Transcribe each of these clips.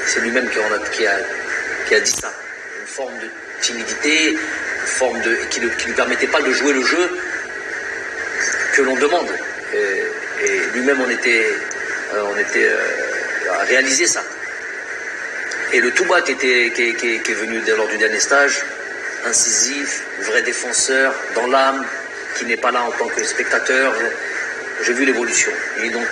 c'est lui-même qui a dit ça. Une forme de timidité, qui ne lui permettait pas de jouer le jeu que l'on demande. Et lui-même on était à réaliser ça. Et le Touba qui est venu lors du dernier stage, incisif, vrai défenseur, dans l'âme, qui n'est pas là en tant que spectateur, j'ai vu l'évolution. Et donc,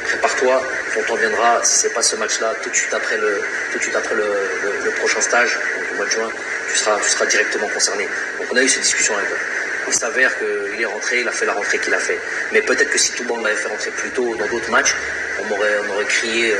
prépare-toi, on t'en viendra, si c'est pas ce match-là, tout de suite après le prochain stage, donc au mois de juin, tu seras directement concerné. Donc on a eu cette discussion avec eux. Il s'avère qu'il est rentré, il a fait la rentrée qu'il a fait. Mais peut-être que si Touba on l'avait fait rentrer plus tôt dans d'autres matchs, on aurait crié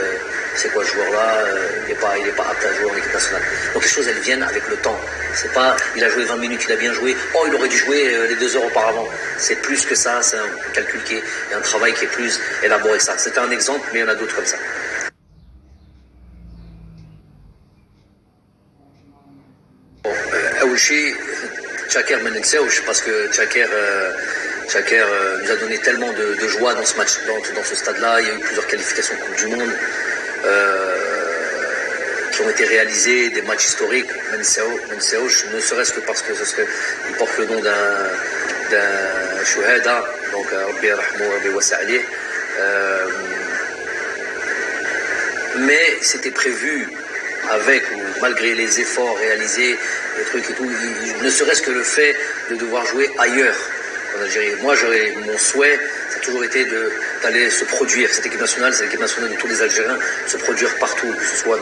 c'est quoi ce joueur-là, il n'est pas apte à jouer en équipe nationale. Donc les choses elles viennent avec le temps. C'est pas il a joué 20 minutes, il a bien joué, oh il aurait dû jouer les 2 heures auparavant. C'est plus que ça, c'est un calcul et un travail qui est plus élaboré que ça. C'était un exemple, mais il y en a d'autres comme ça. Bon, Aouchi, Chaker Menexeouch, parce que Chaker nous a donné tellement de joie dans ce match, dans ce stade-là. Il y a eu plusieurs qualifications Coupe du Monde qui ont été réalisées, des matchs historiques. Menexeouch, ne serait-ce que parce que il porte le nom d'un Chouhada, donc Rabbi Rahmou, Rabbi Wasa'alih. Mais c'était prévu avec ou malgré les efforts réalisés, les trucs et tout, ne serait-ce que le fait de devoir jouer ailleurs en Algérie. Moi, mon souhait, ça a toujours été d'aller se produire. Cette équipe nationale, c'est l'équipe nationale de tous les Algériens, se produire partout, que ce soit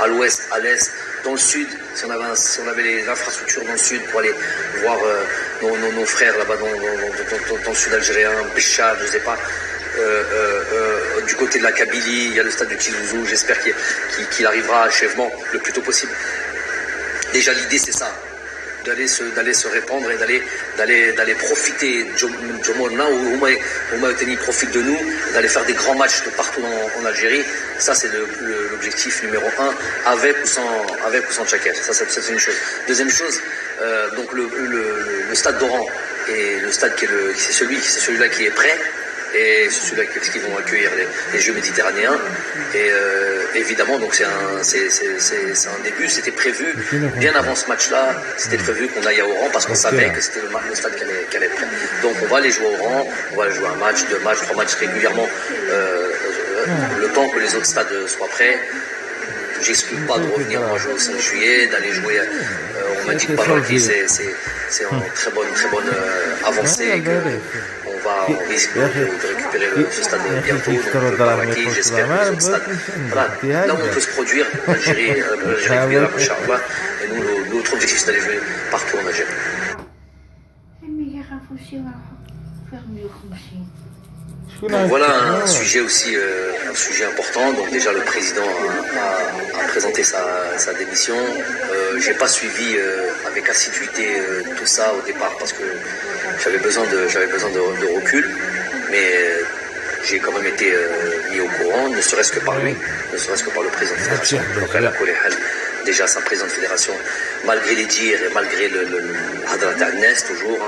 à l'ouest, à l'est, dans le sud. Si on avait les infrastructures dans le sud pour aller voir nos frères là-bas dans le sud algérien, Béchar, je ne sais pas. Du côté de la Kabylie, il y a le stade de Tizouzou, j'espère qu'il arrivera à achèvement le plus tôt possible. Déjà l'idée c'est ça, d'aller se répandre et d'aller profiter profite de nous, d'aller faire des grands matchs de partout en Algérie. Ça c'est l'objectif numéro 1, avec ou sans Chaker. Ça c'est une chose. Deuxième chose, donc le stade d'Oran et le stade c'est celui-là qui est prêt. Et c'est celui-là qui vont accueillir les Jeux méditerranéens. Et évidemment, donc c'est un début. C'était prévu bien avant ce match-là. C'était prévu qu'on aille à Oran parce qu'on savait que c'était le stade qui allait être prêt. Donc on va aller jouer à Oran. On va aller jouer un match, 2 matchs, 3 matchs régulièrement. Le temps que les autres stades soient prêts. J'exclus pas de revenir moi jouer au 5 juillet, d'aller jouer. On m'a dit que Paris, c'est en très bonne avancée. On risque de récupérer ce stade bientôt, donc Paris, j'espère que les autres stades. Voilà. Là où on peut se produire, l'Algérie, Inch'Allah, et nous, notre objectif c'est d'aller jouer partout en Algérie. Donc voilà un sujet aussi, un sujet important. Donc déjà le président a présenté sa démission. J'ai pas suivi avec assiduité tout ça au départ parce que j'avais besoin de recul, mais j'ai quand même été mis au courant, ne serait-ce que par lui, ne serait-ce que par le président de la fédération. Donc déjà sa présidente de fédération, malgré les dires et malgré le Hadrat al-Nes toujours,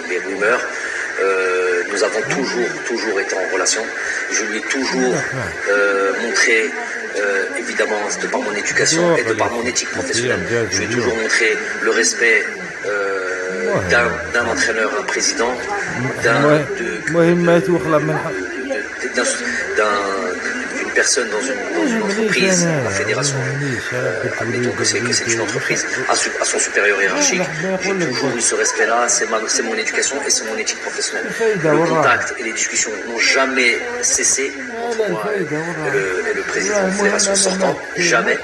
les rumeurs. Nous avons toujours été en relation. Je lui ai toujours montré, évidemment, de par mon éducation et de par mon éthique professionnelle, je lui ai toujours montré le respect d'un entraîneur, un président, d'une personne dans une entreprise, la fédération, admettons que c'est une entreprise, à son supérieur hiérarchique. J'ai toujours eu ce respect-là, c'est mon éducation et c'est mon éthique professionnelle. Le contact et les discussions n'ont jamais cessé entre moi et le président de la fédération sortant, jamais.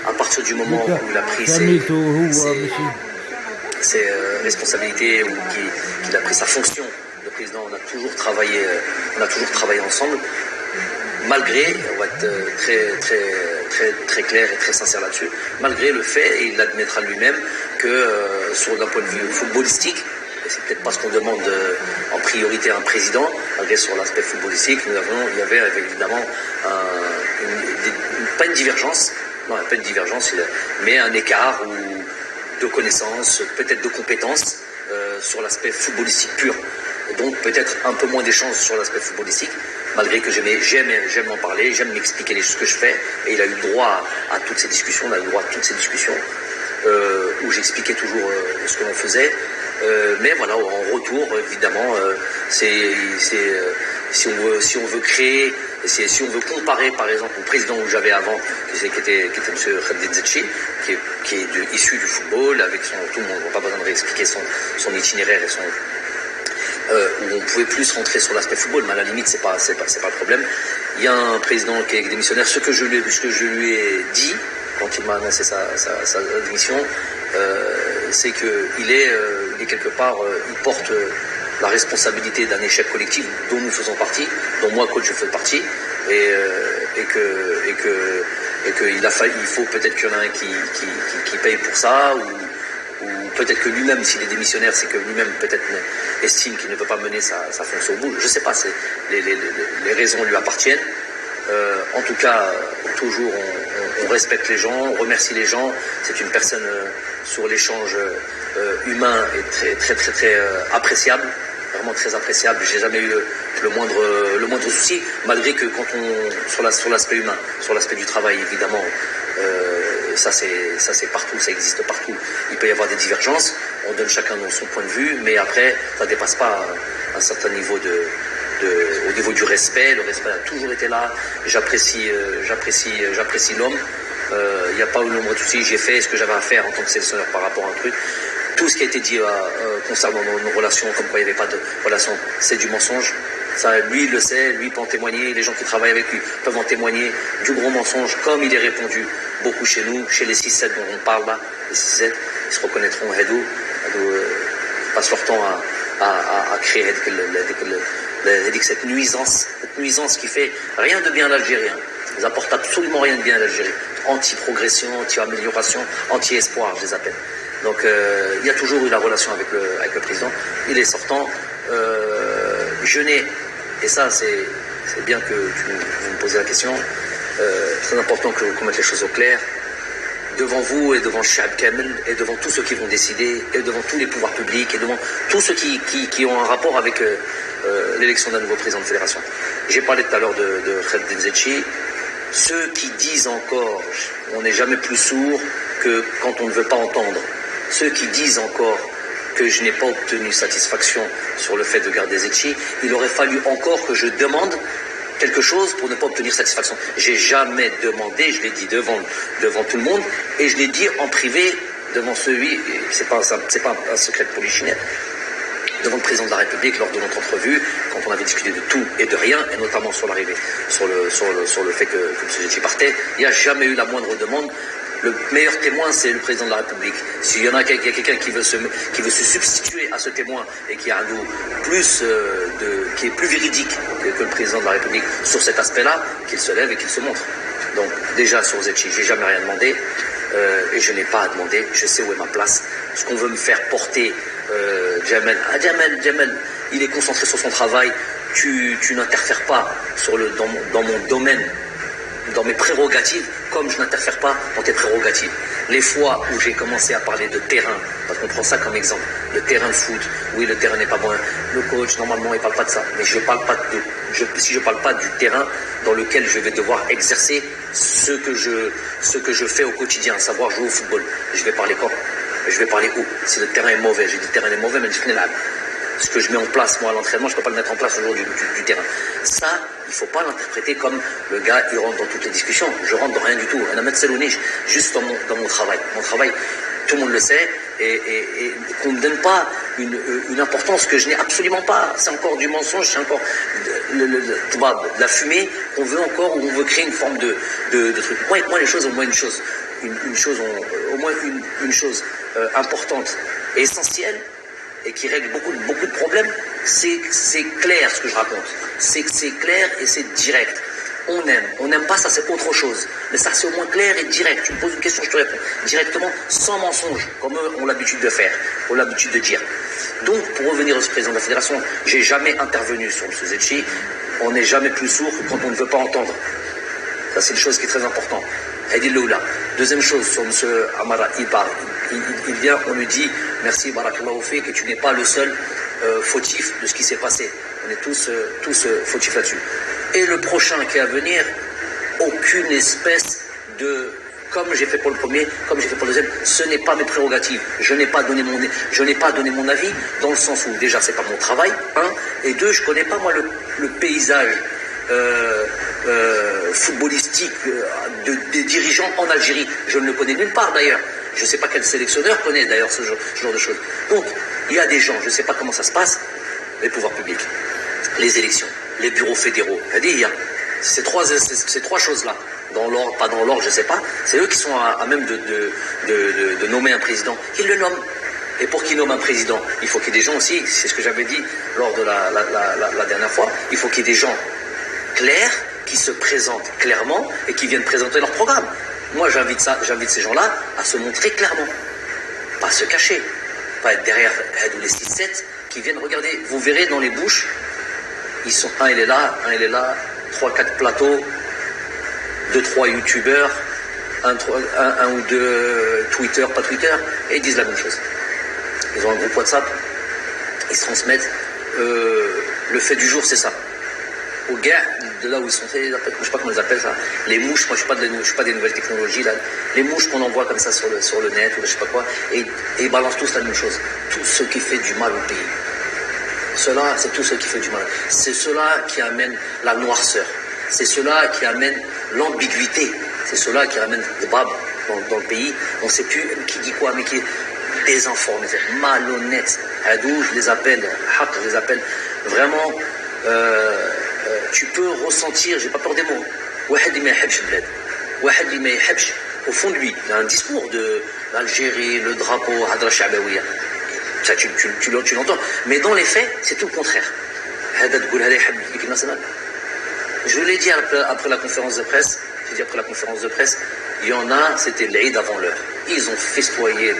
À partir du moment où il a pris ses responsabilités ou qu'il a pris sa fonction de président, on a toujours travaillé ensemble. Malgré, on va être très clair et très sincère là-dessus, malgré le fait, et il l'admettra lui-même, que d'un point de vue footballistique, et c'est peut-être pas ce qu'on demande en priorité à un président, malgré sur l'aspect footballistique, il y avait évidemment pas une divergence, mais un écart de connaissances, peut-être de compétences sur l'aspect footballistique pur. Donc peut-être un peu moins d'échanges sur l'aspect footballistique, malgré que j'aime en parler, j'aime m'expliquer ce que je fais, et il a eu le droit à toutes ces discussions, on a eu le droit à toutes ces discussions, où j'expliquais toujours ce que l'on faisait. Mais voilà, en retour, évidemment, si on veut créer, si on veut comparer, par exemple, au président que j'avais avant, qui était M. Khaled Zetchi, qui est issu du football, avec tout le monde, on n'a pas besoin de réexpliquer son itinéraire et où on pouvait plus rentrer sur l'aspect football, mais à la limite, c'est pas le problème. Il y a un président qui est démissionnaire. Ce que je lui ai dit quand il m'a annoncé sa démission, c'est qu'il est quelque part, il porte la responsabilité d'un échec collectif dont nous faisons partie, dont moi, coach, je fais partie, et il faut peut-être qu'il y en a un qui paye pour ça, ou peut-être que lui-même, s'il est démissionnaire, c'est que lui-même peut-être estime qu'il ne peut pas mener sa fonction au bout. Je ne sais pas, les raisons lui appartiennent. En tout cas, toujours on respecte les gens, on remercie les gens. C'est une personne sur l'échange humain et très appréciable, vraiment très appréciable. J'ai jamais eu le moindre souci, malgré que quand sur l'aspect humain, sur l'aspect du travail, évidemment, ça c'est partout, ça existe partout. Il peut y avoir des divergences, on donne chacun son point de vue, mais après, ça ne dépasse pas un certain niveau au niveau du respect. Le respect a toujours été là. J'apprécie l'homme. Il n'y a pas eu le nombre de soucis. J'ai fait ce que j'avais à faire en tant que sélectionneur par rapport à un truc. Tout ce qui a été dit concernant nos relations, comme quoi il n'y avait pas de relation, c'est du mensonge. Ça, lui, il le sait, lui peut en témoigner, les gens qui travaillent avec lui peuvent en témoigner, du gros mensonge, comme il est répondu beaucoup chez nous, chez les 6-7 dont on parle là, les 6-7, ils se reconnaîtront, Hedou passent leur temps à créer cette nuisance qui fait rien de bien à l'Algérie. Ils apportent absolument rien de bien à l'Algérie. Anti-progression, anti-amélioration, anti-espoir, je les appelle. Donc il y a toujours eu la relation avec le président. Il est sortant. Je n'ai, et ça c'est bien que vous me posez la question, très important qu'on mette les choses au clair, devant vous et devant Shab Kamel et devant tous ceux qui vont décider et devant tous les pouvoirs publics et devant tous ceux qui ont un rapport avec l'élection d'un nouveau président de fédération. J'ai parlé tout à l'heure de Khaled Zetchi. Ceux qui disent encore, on n'est jamais plus sourd que quand on ne veut pas entendre. Ceux qui disent encore que je n'ai pas obtenu satisfaction sur le fait de garder Zetchi, il aurait fallu encore que je demande quelque chose pour ne pas obtenir satisfaction. J'ai jamais demandé, je l'ai dit devant tout le monde, et je l'ai dit en privé devant celui, c'est pas un secret de polichinelle, devant le président de la République lors de notre entrevue, quand on avait discuté de tout et de rien, et notamment sur l'arrivée, sur le fait que M. Zetchi partait, il n'y a jamais eu la moindre demande. Le meilleur témoin, c'est le président de la République. S'il y en a quelqu'un qui veut se substituer à ce témoin et qui a un goût qui est plus véridique que le président de la République sur cet aspect-là, qu'il se lève et qu'il se montre. Donc déjà sur Zetchi, j'ai jamais rien demandé et je n'ai pas à demander. Je sais où est ma place. Ce qu'on veut me faire porter, Jamel, il est concentré sur son travail. Tu n'interfères pas dans mon domaine, dans mes prérogatives, comme je n'interfère pas dans tes prérogatives. Les fois où j'ai commencé à parler de terrain, parce qu'on prend ça comme exemple, le terrain de foot, oui, le terrain n'est pas bon, le coach, normalement, il ne parle pas de ça, mais si je ne parle pas du terrain dans lequel je vais devoir exercer ce que je fais au quotidien, savoir jouer au football, je vais parler quand? Je vais parler où? Si le terrain est mauvais, j'ai dit le terrain est mauvais, mais je n'ai pas. Ce que je mets en place, moi, à l'entraînement, je ne peux pas le mettre en place au jour du terrain. Ça, il ne faut pas l'interpréter comme le gars, il rentre dans toutes les discussions. Je rentre dans rien du tout. Un Selouni, juste dans mon travail. Mon travail, tout le monde le sait, et qu'on ne me donne pas une importance que je n'ai absolument pas. C'est encore du mensonge, c'est encore de la fumée qu'on veut encore, où on veut créer une forme de truc. Moi, les choses, au moins une chose importante et essentielle, et qui règle beaucoup de problèmes, c'est clair ce que je raconte. C'est clair et c'est direct. On n'aime pas ça, c'est autre chose. Mais ça, c'est au moins clair et direct. Tu me poses une question, je te réponds directement, sans mensonge, comme eux ont l'habitude de faire, ont l'habitude de dire. Donc, pour revenir au président de la fédération, j'ai jamais intervenu sur M. Zetchi. On n'est jamais plus sourd que quand on ne veut pas entendre. Ça, c'est une chose qui est très importante. Deuxième chose, sur M. Amara, il vient, on lui dit merci Barakallahu au fait que tu n'es pas le seul fautif de ce qui s'est passé. On est tous fautifs là-dessus. Et le prochain qui est à venir, aucune espèce de... Comme j'ai fait pour le premier, comme j'ai fait pour le deuxième, ce n'est pas mes prérogatives. Je n'ai pas donné mon avis, dans le sens où, déjà, c'est pas mon travail, et deux, je connais pas, moi, le paysage footballistique des dirigeants en Algérie. Je ne le connais nulle part, d'ailleurs. Je ne sais pas quel sélectionneur connaît, d'ailleurs, ce genre de choses. Donc, il y a des gens, je ne sais pas comment ça se passe, les pouvoirs publics, les élections, les bureaux fédéraux, il y a ces trois choses-là, dans l'ordre, pas dans l'ordre, je ne sais pas, c'est eux qui sont à même de nommer un président. Ils le nomment. Et pour qu'ils nomment un président, il faut qu'il y ait des gens aussi, c'est ce que j'avais dit lors de la dernière fois, il faut qu'il y ait des gens clairs, qui se présentent clairement et qui viennent présenter leur programme. Moi, j'invite ces gens-là à se montrer clairement, pas se cacher, pas être derrière les 6-7 qui viennent regarder. Vous verrez dans les bouches, ils sont, un il est là, 3-4 plateaux, 2-3 youtubeurs, un ou deux Twitter, pas Twitter, et ils disent la même chose. Ils ont un groupe WhatsApp, ils se transmettent. Le fait du jour, c'est ça. Aux gars, de là où ils sont, je ne sais pas comment ils appellent ça, les mouches, moi je ne suis pas des nouvelles technologies, là, les mouches qu'on envoie comme ça sur le net, ou je ne sais pas quoi, et ils balancent tous la même chose. Tout ce qui fait du mal au pays. Cela, c'est tout ce qui fait du mal. C'est cela qui amène la noirceur. C'est cela qui amène l'ambiguïté. C'est cela qui amène le bab dans le pays. On ne sait plus qui dit quoi, mais qui est désinformé, malhonnête. Hadou, je les appelle vraiment. Tu peux ressentir, j'ai pas peur des mots. Au fond de lui, il y a un discours de l'Algérie, le drapeau, Hadra Sha'bawiya. Ça, tu l'entends. Mais dans les faits, c'est tout le contraire. Je l'ai dit après la conférence de presse. J'ai dit après la conférence de presse, il y en a, c'était l'Aïd avant l'heure. Ils ont festoyé,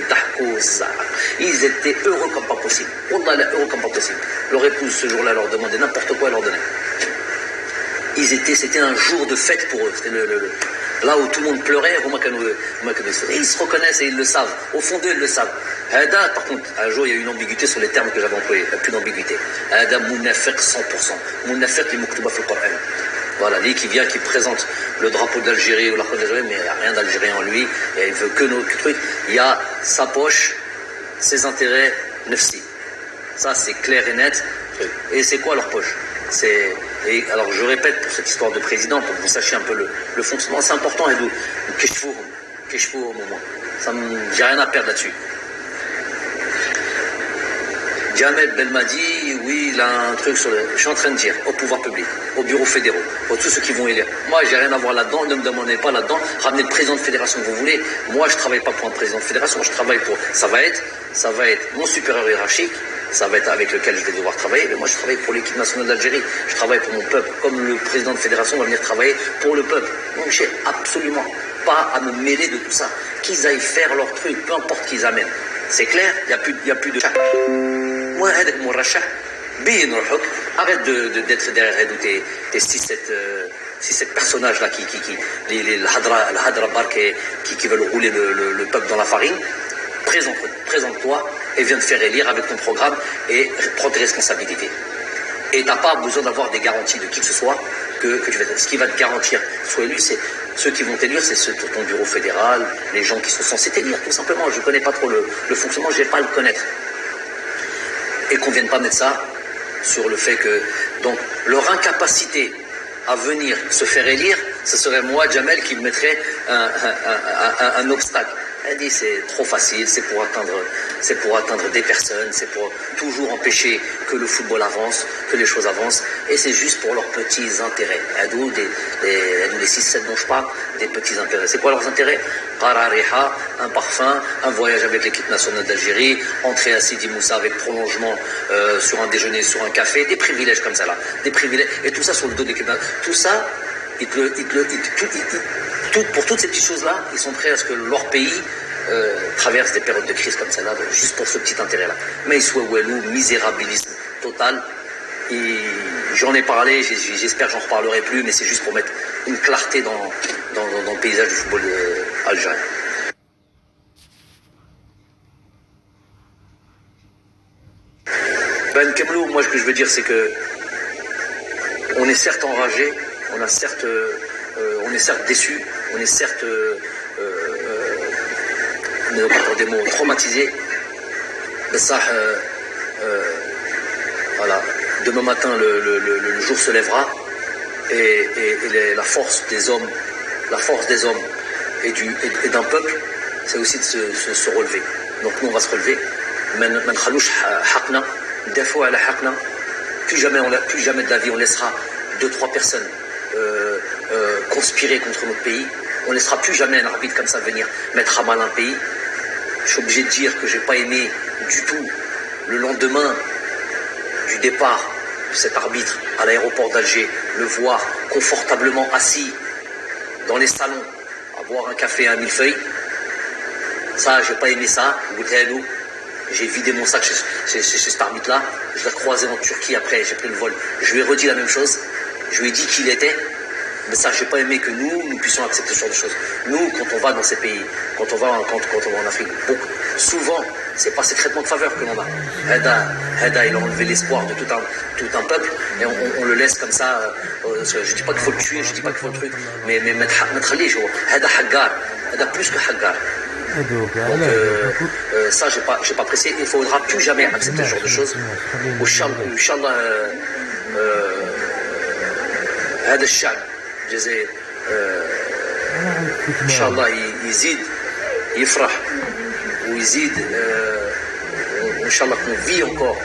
ils étaient heureux comme pas possible. Heureux comme pas possible. Leur épouse, ce jour-là, leur demandait n'importe quoi, elle leur donnait. C'était un jour de fête pour eux. C'était là où tout le monde pleurait, et ils se reconnaissent et ils le savent. Au fond d'eux, ils le savent. Par contre, un jour, il y a eu une ambiguïté sur les termes que j'avais employés. Il n'y a plus d'ambiguïté. Munafiq 100%. Munafiq li muktuba fil Qur'an. Voilà, lui qui vient, qui présente le drapeau d'Algérie ou l'arc d'Algérie, mais il n'y a rien d'algérien en lui, et il veut que nos trucs. Il y a sa poche, ses intérêts, nefsi. Ça, c'est clair et net. Et c'est quoi leur poche? Et alors, je répète pour cette histoire de président, pour que vous sachiez un peu le fonctionnement, c'est important, et d'où Keshfou au moment. J'ai rien à perdre là-dessus. Jamel Belmadi, oui, il a un truc sur je suis en train de dire au pouvoir public, aux bureaux fédéraux, à tous ceux qui vont élire. Moi, j'ai rien à voir là-dedans, ne me demandez pas là-dedans, ramenez le président de fédération que vous voulez. Moi, je travaille pas pour un président de fédération, je travaille pour, ça va être mon supérieur hiérarchique, ça va être avec lequel je vais devoir travailler, mais moi, je travaille pour l'équipe nationale d'Algérie, je travaille pour mon peuple, comme le président de fédération va venir travailler pour le peuple. Donc, j'ai absolument pas à me mêler de tout ça. Qu'ils aillent faire leur truc, peu importe qu'ils amènent. C'est clair, il y a plus de chat. Moi, arrête d'être derrière tes 6-7 personnages là les Hadra Bar qui veulent rouler le peuple dans la farine. Présente-toi et viens te faire élire avec ton programme et prends tes responsabilités. Et tu n'as pas besoin d'avoir des garanties de qui que ce soit que tu vas. Ce qui va te garantir sois élu, c'est ceux qui vont t'élire, c'est ceux de ton bureau fédéral, les gens qui sont censés t'élire, tout simplement. Je ne connais pas trop le fonctionnement, je ne vais pas le connaître. Et qu'on ne vienne pas mettre ça sur le fait que, donc, leur incapacité à venir se faire élire, ce serait moi, Jamel, qui me mettrait un obstacle. Elle dit c'est trop facile, c'est pour atteindre des personnes, c'est pour toujours empêcher que le football avance, que les choses avancent, et c'est juste pour leurs petits intérêts. D'où les 6-7 dont je parle, des petits intérêts. C'est quoi leurs intérêts? Qarariha, un parfum, un voyage avec l'équipe nationale d'Algérie, entrer à Sidi Moussa avec prolongement sur un déjeuner, sur un café, des privilèges comme ça là, des privilèges, et tout ça sur le dos de l'équipe nationale. Tout ça, pour toutes ces petites choses-là, ils sont prêts à ce que leur pays traverse des périodes de crise comme celle-là, juste pour ce petit intérêt-là. Mais il soit ouelou, misérabilisme total. Et j'en ai parlé, j'espère que j'en reparlerai plus, mais c'est juste pour mettre une clarté dans le paysage du football algérien. Ben Kemlou, moi ce que je veux dire c'est que on est certes enragé, on est certes déçu, on est certes, ne pas dire des mots, traumatisé. Mais ça, voilà. Demain matin, le jour se lèvera et la force des hommes et d'un peuple, c'est aussi de se relever. Donc nous, on va se relever. Plus jamais de la vie, on laissera 2-3 personnes conspirer contre notre pays. On ne laissera plus jamais un arbitre comme ça venir mettre à mal un pays. Je suis obligé de dire que je n'ai pas aimé du tout le lendemain du départ de cet arbitre à l'aéroport d'Alger, le voir confortablement assis dans les salons à boire un café à un millefeuille. Ça, j'ai pas aimé ça. J'ai vidé mon sac chez cet arbitre-là. Je l'ai croisé en Turquie après, j'ai pris le vol. Je lui ai redit la même chose. Je lui ai dit qui il était. Mais ça, j'ai pas aimé que nous puissions accepter ce genre de choses. Nous, quand on va dans ces pays, quand on va en Afrique, souvent, c'est pas secrètement de faveur que l'on a. Heda, il a enlevé l'espoir de tout un peuple et on le laisse comme ça. Je dis pas qu'il faut le tuer, je dis pas qu'il faut le truc, mais mettre Heda Haggar, Heda plus que Haggar. Donc ça, j'ai pas apprécié. Il ne faudra plus jamais accepter ce genre de choses. Inch'Allah, هذا الشعب الجزائري ان شاء الله يزيد يفرح ويزيد ان شاء الله qu'on vit encore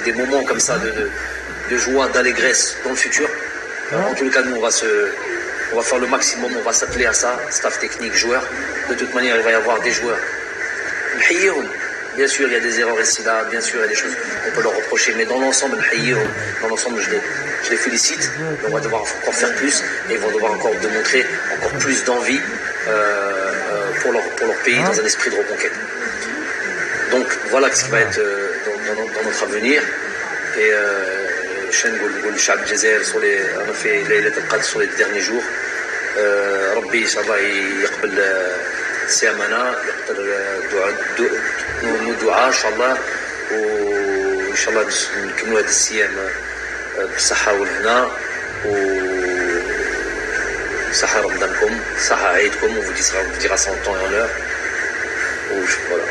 des moments comme ça de joie, d'allégresse dans le futur. En tous les cas, nous on va faire le maximum, on va s'atteler à ça, staff technique, joueurs. De toute manière, il va y avoir des joueurs. Bien sûr, il y a des erreurs ici, là, bien sûr, il y a des choses qu'on peut leur reprocher, mais dans l'ensemble, je les félicite. On va devoir encore faire plus et ils vont devoir encore démontrer encore plus d'envie pour leur pays dans un esprit de reconquête. Donc voilà ce qui va être dans notre avenir. Et on a fait les sur les derniers jours. ربي إن شاء الله يقبل صيامنا، يقبل الدعاء إن شاء الله، وإن شاء الله نكملوا هذا الصيام بالصحة والهنا، وصحة رمضانكم، صحة عيدكم، on vous dira ça en temps et en heure. Voilà.